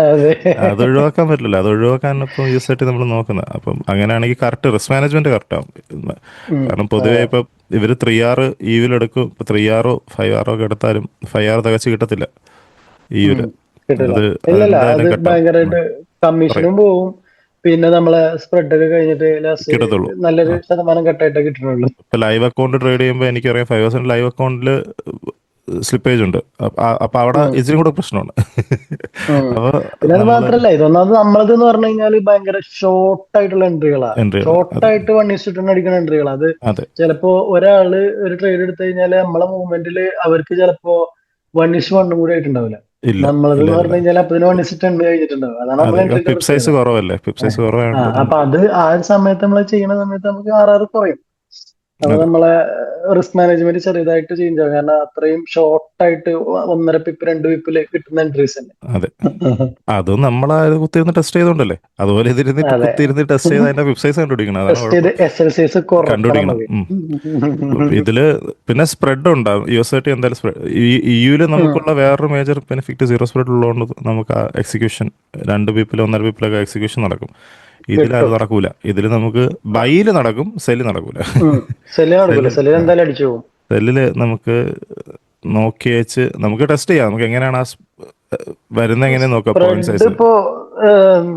അതെ. അത് ഒഴിവാക്കാൻ പറ്റില്ല. അത് ഒഴിവാക്കാൻ ഇപ്പോൾ US30 നമ്മൾ നോക്കുന്നത്. അപ്പം അങ്ങനെയാണെങ്കിൽ കറക്റ്റ് റിസ്ക് മാനേജ്മെന്റ് കറക്റ്റ് ആവും. ഉം. കാരണം പൊതുവേ അതെ. ഇപ്പം ഇവർ 3R എടുക്കും. ഇപ്പോൾ 3R ഒക്കെ എടുത്താലും 5R തികച്ച് കിട്ടത്തില്ല ഉം. EU. കിട്ടില്ല. അത് ഇല്ലല്ല, അത് അതെന്തായാലും കട്ടാവും. ഭയങ്കരമായിട്ട് പറയും കമ്മീഷനും പോവും. പിന്നെ നമ്മളെ സ്പ്രെഡ് ഒക്കെ കഴിഞ്ഞിട്ട് ലാസ്റ്റ് കിട്ടത്തുള്ളൂ. നല്ലൊരു ശതമാനം കട്ടായിട്ടേ കിട്ടുന്നുള്ളൂ. ഇപ്പോൾ ലൈവ് അക്കൗണ്ട് ട്രേഡ് ചെയ്യുമ്പോൾ എനിക്കറിയാം 5% ലൈവ് അക്കൗണ്ടിൽ സ്ലിപ്പേജ് ഉണ്ട്. അപ്പോൾ അവിടെ ഉം. ഇച്ചിരി കൂടെ പ്രശ്നമാണ്. ഉം. അപ്പോൾ പിന്നെ അത് നമ്മൾ മാത്രല്ല, ഇതൊന്നാമത് നമ്മളത് എന്ന് പറഞ്ഞു കഴിഞ്ഞാൽ ഭയങ്കര ഷോർട്ട് ആയിട്ടുള്ള എൻട്രികളാ. എൻട്രികൾ. ഷോർട്ട് അതെ ആയിട്ട് 1:10 അടിക്കുന്ന എൻട്രികളാ. അത് അതെ. ചിലപ്പോ ഒരാള് ഒരു ട്രേഡ് എടുത്തു കഴിഞ്ഞാല് നമ്മളെ മൂവ്മെന്റിൽ അവർക്ക് ചിലപ്പോ 1:1 കൂടി ആയിട്ടുണ്ടാവില്ല. ഇല്ല നമ്മളത് ഇല്ല എന്ന് ഇല്ല. പറഞ്ഞു കഴിഞ്ഞാൽ അപ്പൊ 1:10 കഴിഞ്ഞിട്ടുണ്ടാവും. അതാണ് നമ്മളെ അതെ, എൻട്രിന്റെ പിപ്പ് സൈസ് പ്രത്യേകത. കുറവല്ലേ. പിപ്പ് സൈസ് കുറവായതുകൊണ്ട് അപ്പൊ നമുക്ക് അത് ആ ഒരു സമയത്ത് നമ്മൾ ചെയ്യുന്ന സമയത്ത് നമുക്ക് RR കുറയും. അപ്പൊ അതെ നമ്മളെ റിസ്ക് മാനേജ്മെന്റ് ചെറുതായിട്ട് ചേഞ്ച് ആകും. കാരണം അത്രയും ഷോർട്ട് ആയിട്ട് 1.5 പിപ്പ് 2 പിപ്പില് കിട്ടുന്ന എൻട്രീസ് അല്ലേ. അതെ. അതും നമ്മളെ കുത്തിയിരുന്ന് ടെസ്റ്റ് ചെയ്തോണ്ടല്ലേ. അതുപോലെ ഇതിരുന്നിട്ട് അതെ. കുത്തിയിരുന്ന് ടെസ്റ്റ് ചെയ്ത് അതിന്റെ പിപ്പ് സൈസ് കണ്ടുപിടിക്കണം. അതാണ് ടെസ്റ്റ് ചെയ്ത് കുഴപ്പം. SLCs കുറക്കണം കണ്ടുപിടിക്കണം. നമുക്ക്. ഇതില് പിന്നെ സ്പ്രെഡ് ഉണ്ടാവും. US30 എന്തായാലും സ്പ്രെഡ് EU നമുക്കുള്ള വേറൊരു മേജർ ബെനിഫിറ്റ് 0 സ്പ്രെഡ് ഉള്ളതുകൊണ്ട് നമുക്ക് ആ എക്സിക്യൂഷൻ 2 പീപ്പിൽ 1.5 പീപ്പിലൊക്കെ എക്സിക്യൂഷൻ നടക്കും. ഇതിൽ അത് കിട്ടും. നടക്കൂല. ഇതിൽ നമുക്ക് ബൈല് നടക്കും, സെല്ല് നടക്കൂല. സെല്ല് നടക്കൂല, സെല്ലിൽ സെല്ലിൽ എന്തായാലും അടിച്ചു പോകും. സെല്ലില് നമുക്ക് നോക്കി വെച്ച് നമുക്ക് ടെസ്റ്റ് ചെയ്യാം. നമുക്ക് എങ്ങനെയാണ് വരുന്ന എങ്ങനെ നോക്കാം പോയിന്റ് സ്പ്രെഡ് സൈസ്. ഇപ്പോ ഏം,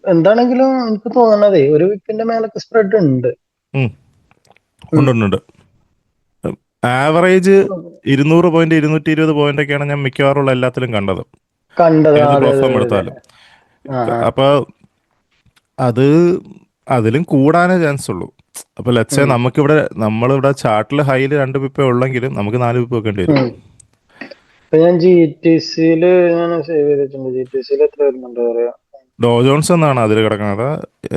എന്താണെങ്കിലും എനിക്ക് തോന്നണതേ ഒരു വിപ്പിന്റെ മേലൊക്കെ സ്പ്രെഡ് ഉണ്ട്. ഉം. ഉണ്ട് ഉണ്ട് ഉണ്ട്. ആവറേജ് 200 പോയിന്റ് 220 പോയിന്റ് ഒക്കെയാണ് ഞാൻ മിക്കവാറുള്ള എല്ലാത്തിലും കണ്ടത്, കണ്ടത്. ഏത് അതെ പ്രോഫ് അതെ ഫോം അതെ അതെ. എടുത്താലും. ആ ആ. അപ്പൊ അത് അതിലും കൂടാനേ ചാൻസ് ഉള്ളൂ. അപ്പൊ ലെറ്റ്സേ ഉം. നമുക്കിവിടെ നമ്മളിവിടെ ചാർട്ടിൽ ഹൈയിൽ 2 പിപ്പേ ഉള്ളെങ്കിലും നമുക്ക് 4 പിപ്പ് വെക്കേണ്ടി വരും. ഉം. ഇപ്പൊ ഞാൻ ജി ടി സിയില് ഞാൻ സേവ് ചെയ്തിട്ടുണ്ട്. ജി ടി സിയിൽ എത്ര വരുന്നുണ്ട് പറയാ? ഡോ ജോൺസ് എന്നാണ് അതിൽ കിടക്കുന്നത്,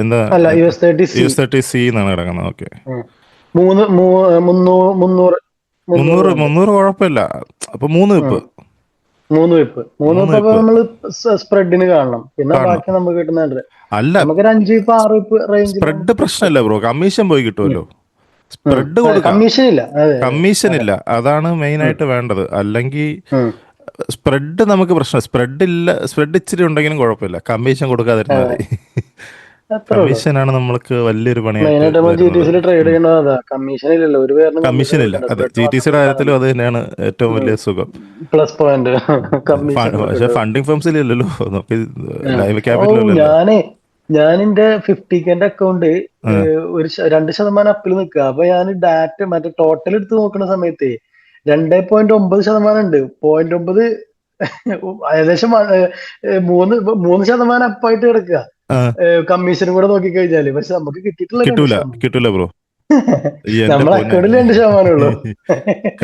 എന്താ അല്ല, US30C. US30C എന്നാണ് കിടക്കുന്നത്. ഓക്കെ, മൂന്ന് മുന്നൂറ് മുന്നൂറ് മുന്നൂറ് 300 പോയിന്റ്. 300 കുഴപ്പമില്ല. അപ്പൊ 3 പിപ്പ്, 3 വിപ്പ് അപ്പൊ 3 പിപ്പ് നമ്മള് സ്പ്രെഡിന് കാണണം. പിന്നെ കാണണം. ബാക്കി നമുക്ക് കിട്ടുന്നുണ്ട്. അല്ല, നമുക്കൊരു 5 വിപ്പ് 6 വിപ്പ് റേഞ്ചിൽ സ്പ്രെഡ് പ്രശ്നമല്ല ബ്രോ, കമ്മീഷൻ പോയി കിട്ടുമല്ലോ. സ്പ്രെഡ് കൊടുക്കാം, കമ്മീഷൻ ഇല്ല. അതെ അതെ കമ്മീഷൻ അതെ. ഇല്ല. അതാണ് മെയിൻ ഉം, ആയിട്ട് വേണ്ടത്. അല്ലെങ്കിൽ ഉം. സ്പ്രെഡ് നമുക്ക് പ്രശ്നം, സ്പ്രെഡ് ഇല്ല, സ്പ്രെഡ് ഇച്ചിരി ഉണ്ടെങ്കിലും കുഴപ്പമില്ല, കമ്മീഷൻ കൊടുക്കാതിരുന്നാൽ അതെ, മതി. അത്രേ ഉള്ളൂ. കമ്മീഷനാണ് നമ്മൾക്ക് വലിയൊരു പണിയായിട്ട് മെയിനായിട്ട് നമ്മൾ ജി ടി വരുന്നത്. സിയിൽ ട്രേഡ് ചെയ്യണത് അതാ. കമ്മീഷൻ ഇല്ലല്ലോ, ഒരു പേരിനും കമ്മീഷൻ കമ്മീഷൻ ഇല്ല, കൊടുക്കണ്ട, അതെ. സ്പ്രെഡ് ജി ടി മാത്രം സിയുടെ കൊടുത്താൽ കാര്യത്തിലും മതി. അത് തന്നെയാണ് ഏറ്റവും വലിയ സുഖം. പ്ലസ് പോയിന്റ് കമ്മീഷൻ പക്ഷെ കൊടുക്കണ്ടത്. ഫണ്ടിങ് ഫേംസിൽ ഇല്ലല്ലോ, നമുക്ക് ഉം. ലൈവ് ഓ, ക്യാപിറ്റലല്ലോ. ഞാനെന്റെ 50K അക്കൗണ്ട് ഒരു 2% അപ്പിൽ നിൽക്കുക. അപ്പൊ ഞാൻ ഡാറ്റ മറ്റേ ടോട്ടൽ എടുത്ത് നോക്കുന്ന സമയത്ത് 2.9% ഉണ്ട്. 0.9 ഏകദേശം 3% അപ്പായിട്ട് കിടക്കുക. കമ്മീഷനും കൂടെ നോക്കിക്കഴിഞ്ഞാല്. പക്ഷെ നമുക്ക് കിട്ടിയിട്ടുള്ള കിട്ടൂല 2%. കിട്ടൂല ബ്രോ. ഈ എന്റെ നമ്മളെ പൊന്നെ, അക്കൗണ്ടിൽ 2% ഉള്ളൂ.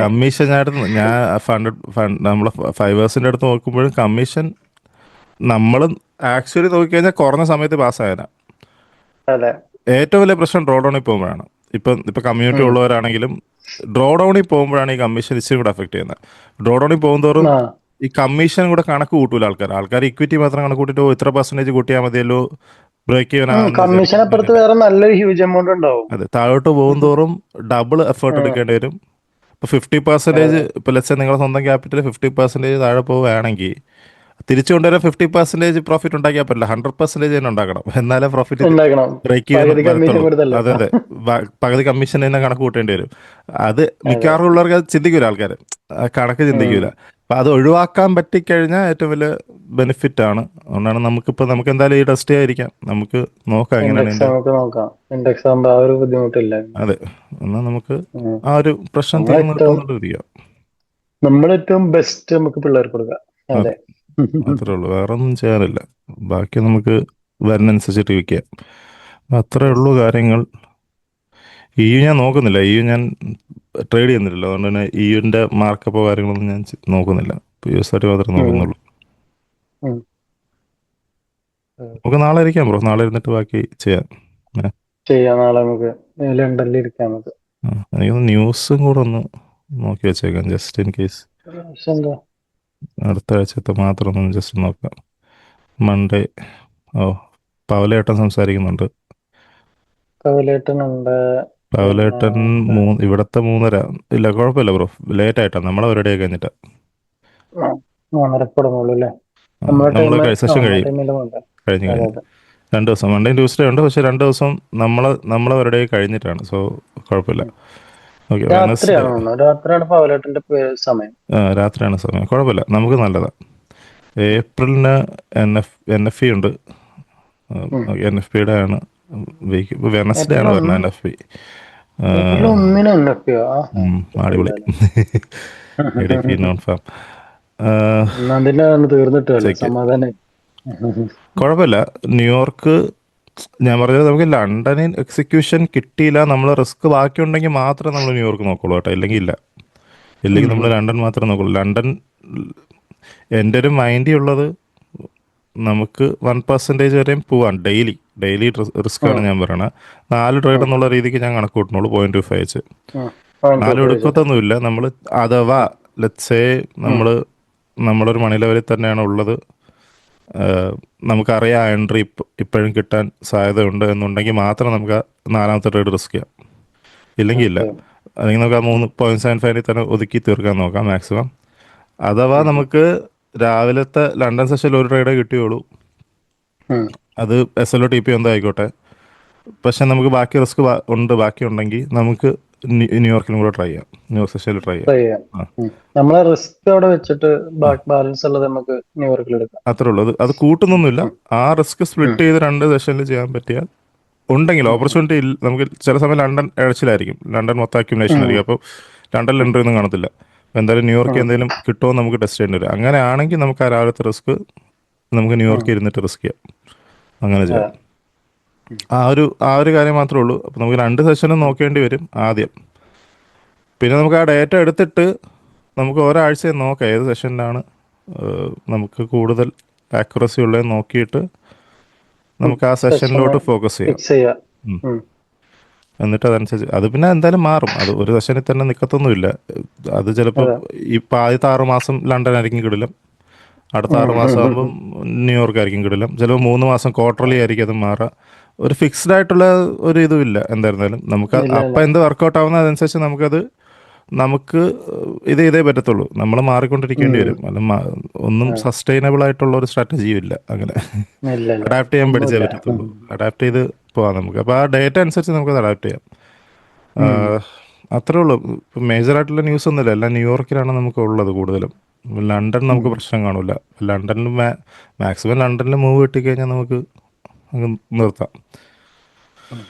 കമ്മീഷൻ ഞാൻ നമ്മളെ ഫൈവേഴ്സിന്റെ അടുത്ത് നോക്കുമ്പോഴും കമ്മീഷൻ നമ്മൾ ആക്ച്വലി നോക്കിക്കഴിഞ്ഞാൽ കുറഞ്ഞ സമയത്ത് പാസ്സായതാ. അതെ. ഏറ്റവും വലിയ പ്രശ്നം ഡ്രോ ഡൗണിൽ പോകുമ്പോഴാണ്. ഇപ്പം കമ്മ്യൂണിറ്റി ഉം. ഉള്ളവരാണെങ്കിലും ഡ്രോ ഡൗണിൽ പോകുമ്പോഴാണ് ഈ കമ്മീഷൻ ഇച്ചിരി കൂടെ അഫക്ട് ചെയ്യുന്നത്. ഡ്രോ ഡൗണിൽ പോകുന്തോറും ആ ഈ കമ്മീഷൻ കൂടെ കണക്ക് കൂട്ടൂല ആൾക്കാർ ഇക്വിറ്റി മാത്രം കണക്ക് കൂട്ടിയിട്ട് ഇത്ര പെർസെൻറ്റേജ് കൂട്ടിയാൽ മതിയല്ലോ ബ്രേക്ക് ചെയ്യാനാവുമെന്ന് കമ്മീഷൻ വിചാരിക്കും. അപ്പുറത്ത് അങ്ങനെയല്ല. വേറെ നല്ലൊരു ഹ്യൂജ് എമൗണ്ട് ഉണ്ടാവും. അതെ, താഴോട്ട് പോകുന്തോറും ഡബിൾ എഫേർട്ട് ഉം. എടുക്കേണ്ടി വരും. ഇപ്പോൾ 50%, അതെ. ഇപ്പോൾ ലെറ്റ്സ് സേ നിങ്ങളുടെ സ്വന്തം ക്യാപിറ്റൽ 50% താഴെ പോവുകയാണെങ്കിൽ തിരിച്ചു കൊണ്ടുവരാൻ 50% പ്രോഫിറ്റ് ഉണ്ടാക്കിയാൽ പറ്റില്ല, 100% തന്നെ ഉണ്ടാക്കണം, എന്നാലേ പ്രോഫിറ്റ് ഉണ്ടാക്കണം. ബ്രേക്ക് ചെയ്യാൻ പകുതി കമ്മീഷൻ വരത്തുള്ളൂ. കൊടുത്തല്ലോ. അതെ അതെ, പകുതി കമ്മീഷൻ തന്നെ കണക്ക് കൂട്ടേണ്ടി വരും. അത് അതെ. മിക്കവാറും ഉള്ളവർക്ക് അത് ചിന്തിക്കൂല, ആൾക്കാർ കണക്ക് ഉം. ചിന്തിക്കൂല. അപ്പം അത് ഒഴിവാക്കാൻ പറ്റിക്കഴിഞ്ഞാൽ ഏറ്റവും വലിയ ബെനിഫിറ്റ് ആണ്. അതുകൊണ്ടാണ് നമുക്ക് എന്തായാലും ഈ ടെസ്റ്റ് ചെയ്യാതിരിക്കാം, നമുക്ക് നോക്കാം എങ്ങനെയാണ് ഇൻഡെക്സ് എൻ്റെ. നമുക്ക് നോക്കാം. ഇൻഡെക്സ് ആകുമ്പോ ആ ഒരു ബുദ്ധിമുട്ടില്ല. അതെ, എന്നാൽ നമുക്ക് ഉം. ആ ഒരു പ്രശ്നം നമ്മളേറ്റവും തീർന്നിട്ടുണ്ടെന്നിരിക്കാം. നമ്മളേറ്റവും ബെസ്റ്റ് നമുക്ക് പിള്ളേർക്ക് കൊടുക്കാം. അതെ, അതെ. അത്രേ ഉള്ളൂ, വേറെ ഒന്നും ചെയ്യാനില്ല. ബാക്കി നമുക്ക് വരുന്നനുസരിച്ചിട്ട് വിൽക്കാം. അത്രേ ഉള്ളൂ കാര്യങ്ങൾ. ഞാൻ നോക്കുന്നില്ല, ഞാൻ ട്രേഡ് ചെയ്യുന്നില്ലല്ലോ, അതുകൊണ്ട് തന്നെ യുടെ മാർക്കപ്പോ കാര്യങ്ങളൊന്നും ഞാൻ നോക്കുന്നില്ല. US30 മാത്രമേ ഉം. നോക്കുന്നുള്ളൂ. ഉം. നമുക്ക് നാളെ ഇരിക്കാം ബ്രോ, നാളെ ഇരുന്നിട്ട് ബാക്കി ചെയ്യാം. ഏ, ചെയ്യാം. നാളെ നമുക്ക് ലണ്ടനിൽ ഇരിക്കാം നമുക്ക്. എനിക്കൊന്ന് ന്യൂസും കൂടെ ഒന്ന് നോക്കി വെച്ചേക്കാം, ജസ്റ്റ് ഇൻ കേസ്. പക്ഷെ എന്താ അടുത്ത ആഴ്ചത്തെ മാത്രം ഒന്ന് ജസ്റ്റ് നോക്കാം. മൺഡേ, ഓ, പവലേട്ടൻ സംസാരിക്കുന്നുണ്ട്. കവലേട്ടനുണ്ട്. പിന്നെ പവലേട്ടൻ ഇവിടത്തെ 3:30. ഇല്ല, കുഴപ്പമില്ല ബ്രോ, ലേറ്റ് ആയിട്ടാണ്, നമ്മളെ പരിപാടി കഴിഞ്ഞിട്ടാ. 3:30 തുടങ്ങുള്ളൂ അല്ലേ? നമ്മുടെ ടൈം നമ്മൾ സെഷൻ നമ്മുടെ കഴിയും, ടൈമിൽ വേണ്ട. കഴിഞ്ഞ് അതെ കഴിഞ്ഞ് അതെ. 2 ദിവസം, മൺഡേ ട്യൂസ്ഡേ ഉണ്ട്, പക്ഷെ 2 ദിവസം നമ്മളെ പരിപാടി കഴിഞ്ഞിട്ടാണ്, സോ കുഴപ്പമില്ല. ഉം. ഓക്കെ, വെനസ്ഡേ രാത്രിയാണ് തോന്നുന്നു. രാത്രിയാണ് പവലേട്ടന്റെ സമയം. രാത്രിയാണ് സമയം, കുഴപ്പമില്ല, നമുക്ക് നല്ലതാണ്. ഏപ്രിലിന് NFP ഉണ്ട്. ഉം. NFPയുടെ ആണ് വീക്ക്. ഇപ്പോൾ വെനസ്ഡേ ഏപ്രിൽ ആണ് ഒന്ന് വരുന്നത് NFP. ഏപ്രിൽ 1 എത്തിയോ? അടിപൊളി. ഇടുക്കി നോൺ ഫാം ഒന്നാം തീർന്നിട്ടല്ലോ, ചെക്ക്. സമാധാനം. കുഴപ്പമില്ല. ന്യൂയോർക്ക് ഞാൻ പറഞ്ഞത്, നമുക്ക് ലണ്ടനിൽ എക്സിക്യൂഷൻ കിട്ടിയില്ല, നമ്മൾ റിസ്ക് ബാക്കിയുണ്ടെങ്കിൽ മാത്രമേ നമ്മൾ ന്യൂയോർക്ക് നോക്കുള്ളൂ കേട്ടോ, ഇല്ലെങ്കിൽ നമ്മൾ ലണ്ടൻ മാത്രമേ നോക്കുള്ളൂ. ലണ്ടൻ എൻ്റെ ഒരു മൈൻഡിൽ ഉള്ളത്, നമുക്ക് 1% വരെയും പോവാം ഡെയിലി റിസ്ക് ആണ് ഞാൻ പറയണത്. 4 ട്രേഡ് എന്നുള്ള രീതിക്ക് ഞാൻ കണക്ക് കൂട്ടണുള്ളൂ, 0.25 വെച്ച്. 4 എടുക്കത്തൊന്നുമില്ല നമ്മൾ. അഥവാ ലെറ്റ്സേ നമ്മളൊരു മണി ലെവലിൽ തന്നെയാണ് ഉള്ളത്, നമുക്കറിയാം എൻട്രി ഇപ്പോഴും കിട്ടാൻ സാധ്യതയുണ്ട് എന്നുണ്ടെങ്കിൽ മാത്രം നമുക്ക് 4ാമത്തെ ട്രേഡ് റിസ്ക് ചെയ്യാം, ഇല്ലെങ്കിൽ ഇല്ല. അല്ലെങ്കിൽ നമുക്ക് ആ 3.75 തന്നെ ഒതുക്കി തീർക്കാൻ നോക്കാം മാക്സിമം. അഥവാ നമുക്ക് രാവിലത്തെ ലണ്ടൻ സെഷനിൽ ഒരു ട്രേഡേ കിട്ടിയുള്ളൂ, അത് SLO TP എന്തോ ആയിക്കോട്ടെ. പക്ഷെ നമുക്ക് ബാക്കി റിസ്ക് ഉണ്ട്, ബാക്കി ഉണ്ടെങ്കിൽ നമുക്ക് ന്യൂയോർക്കിലും കൂടെ ട്രൈ ചെയ്യാം, ന്യൂയോർക്ക് സെഷനിൽ ട്രൈ ചെയ്യാം. ട്രൈ ചെയ്യാം. ആ നമ്മളെ റിസ്ക് അവിടെ വെച്ചിട്ട് ആ ബാലൻസ് ഉള്ളത് നമുക്ക് ന്യൂയോർക്കിൽ എടുക്കാം. അത്രേ ഉള്ളൂ. അത് കൂട്ടുന്നൊന്നുമില്ല. ആ റിസ്ക് ഉം, സ്പ്ലിറ്റ് ചെയ്ത് 2 സെഷനിൽ ചെയ്യാൻ പറ്റിയാൽ ഉണ്ടെങ്കിൽ ഉം, ഉം. ഓപ്പർച്യൂണിറ്റി നമുക്ക് ചില സമയം ലണ്ടൻ ഇഴച്ചിലായിരിക്കും, ലണ്ടൻ മൊത്തം അക്യുമുലേഷൻ ഉം, ആയിരിക്കും. അപ്പോൾ ലണ്ടനിൽ ഉം, എൻട്രി ഒന്നും കാണത്തില്ല. അപ്പോൾ എന്തായാലും ന്യൂയോർക്ക് ഉം, എന്തെങ്കിലും കിട്ടുമോ നമുക്ക് ടെസ്റ്റ് ചെയ്യേണ്ടി വരും. അങ്ങനെ ആണെങ്കിൽ നമുക്ക് ആ രാവിലത്തെ റിസ്ക് നമുക്ക് ഉം. ന്യൂയോർക്കിൽ ഇരുന്നിട്ട് റിസ്ക് ചെയ്യാം, അങ്ങനെ അതെ. ചെയ്യാം. ഉം, ആ ഒരു കാര്യം മാത്രമേ ഉള്ളൂ. അപ്പോൾ നമുക്ക് 2 സെഷനും ഉം, നോക്കേണ്ടി വരും ആദ്യം. പിന്നെ നമുക്ക് ആ ഡേറ്റ എടുത്തിട്ട് നമുക്ക് ഒരാഴ്ചയും നോക്കാം ഏത് സെഷനിലാണ് നമുക്ക് കൂടുതൽ ആക്യുറസി ഉള്ളത് നോക്കിയിട്ട് ഉം. നമുക്ക് ആ സെഷന് സെഷനിലോട്ട് ഫോക്കസ് ചെയ്യാം. ഫിക്സ് ചെയ്യാം. ഉം. ഉം, എന്നിട്ട് അതനുസരിച്ച് അത് പിന്നെ എന്തായാലും മാറും. അത് ഒരു സെഷനിൽ തന്നെ നിൽക്കത്തൊന്നുമില്ല. അത് ചിലപ്പോൾ അതെ. ഇപ്പം ആദ്യത്തെ 6 മാസം ലണ്ടൻ ആയിരിക്കും കിടിലം, അടുത്ത ഉം, 6 മാസം ഉം, ആകുമ്പം ഉം. ന്യൂയോർക്ക് ആയിരിക്കും കിടിലം, ചിലപ്പോൾ 3 മാസം ക്വാർട്ടർലി ആയിരിക്കും അത് മാറുക. ഒരു ഫിക്സ്ഡ് ആയിട്ടുള്ള ഒരു ഇതുമില്ല. എന്തായിരുന്നാലും നമുക്ക് ഇല്ല ഇല്ല. അപ്പം എന്ത് വർക്കൗട്ട് ആവുന്ന അതനുസരിച്ച് നമുക്ക് ഇതേ പറ്റത്തുള്ളൂ. നമ്മൾ മാറിക്കൊണ്ടിരിക്കേണ്ടി ഉം. വരും. അല്ല ഒന്നും അതെ. സസ്റ്റൈനബിൾ ആയിട്ടുള്ള ഒരു സ്ട്രാറ്റജിയും ഇല്ല അങ്ങനെ. ഇല്ല ഇല്ല. അഡാപ്റ്റ് ചെയ്യാൻ പഠിച്ചേ ഒന്നുമില്ല. ഉം, പറ്റത്തുള്ളൂ. അഡാപ്റ്റ് ചെയ്ത് പോവാം നമുക്ക്. അപ്പോൾ ആ ഡേറ്റ അനുസരിച്ച് നമുക്കത് അഡാപ്റ്റ് ചെയ്യാം. ഉം. ആഹ് അത്രേ ഉള്ളൂ. ഇപ്പം മേജറായിട്ടുള്ള ന്യൂസ് ഒന്നുമില്ല. എല്ലാം ന്യൂയോർക്കിലാണ് നമുക്ക് ഉള്ളത് കൂടുതലും. ലണ്ടൻ നമുക്ക് ഉം. പ്രശ്നം കാണില്ല. ലണ്ടനിൽ മാക്സിമം ലണ്ടനിൽ മൂവ് കിട്ടിക്കഴിഞ്ഞാൽ നമുക്ക് അങ്ങ് നിർത്താം. ഉം.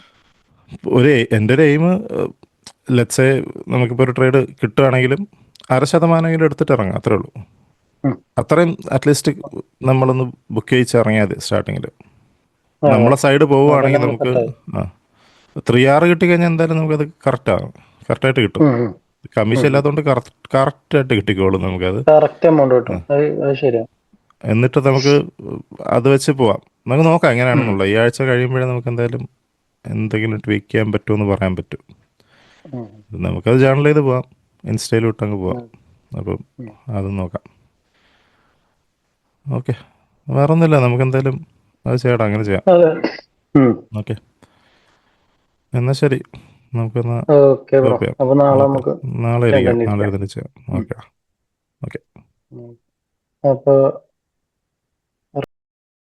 എൻ്റെ ഒരു എയിം, ലെറ്റ്സേ നമുക്കിപ്പോൾ ഒരു ട്രേഡ് കിട്ടുകയാണെങ്കിലും 0.5% എടുത്തിട്ട് ഇറങ്ങാം, അത്രേ ഉള്ളൂ. ഉം. അത്രയും അറ്റ്ലീസ്റ്റ് നമ്മളൊന്ന് ബുക്ക് ചെയ്യിച്ച് ഇറങ്ങിയാൽ മതി സ്റ്റാർട്ടിങ്ങിൽ. അതെ. നമ്മളെ സൈഡ് അതന്നെ പോവുകയാണെങ്കിൽ നമ്മൾ നമുക്ക് സെറ്റായി. 3R കിട്ടിക്കഴിഞ്ഞാൽ എന്തായാലും നമുക്കത് കറക്റ്റായിട്ട് കിട്ടും. ഉം, ഉം, കമ്മീഷൻ ഉം, ഉം. ഇല്ലാത്തതുകൊണ്ട് കറക്റ്റായിട്ട് കിട്ടിക്കോളും നമുക്കത്. കറക്റ്റ് എമൗണ്ട് ആ. കിട്ടും. അത് ശരിയാ. എന്നിട്ട് നമുക്ക് അത് വെച്ച് പോവാം. നമുക്ക് നോക്കാം ഉം, എങ്ങനെയാണെന്നുള്ളത്. ഈ ആഴ്ച കഴിയുമ്പോഴേ നമുക്ക് എന്തായാലും എന്തെങ്കിലും ട്വീക്ക് ചെയ്യാൻ പറ്റുമെന്ന് പറയാൻ പറ്റും. ഉം, നമുക്കത് ജേർണൽ ചെയ്ത് പോവാം, ഇൻസ്റ്റയിൽ വിട്ടങ്ങ് പോവാം. ഉം, അപ്പം ഉം. അത് നോക്കാം. ഓക്കെ, വേറെ ഒന്നുമില്ല. നമുക്ക് എന്തായാലും അത് ചെയ്യണം, അങ്ങനെ ചെയ്യാം. അതെ. ഉം. ഓക്കെ, എന്നാൽ ശരി. നമുക്കെന്നാൽ ഓക്കെ ബ്രോ. സ്റ്റോപ്പ് ചെയ്യാം. അപ്പൊ നാളെ ഓക്കെ, നമുക്ക് നാളെ ഇരിക്കാം, കണ്ടിന്യൂ നാളെ ചെയ്യാം. ഇരുന്നിട്ട് ചെയ്യാം. ഉം, ഓക്കെ. ഓക്കെ. ഉം. അപ്പൊ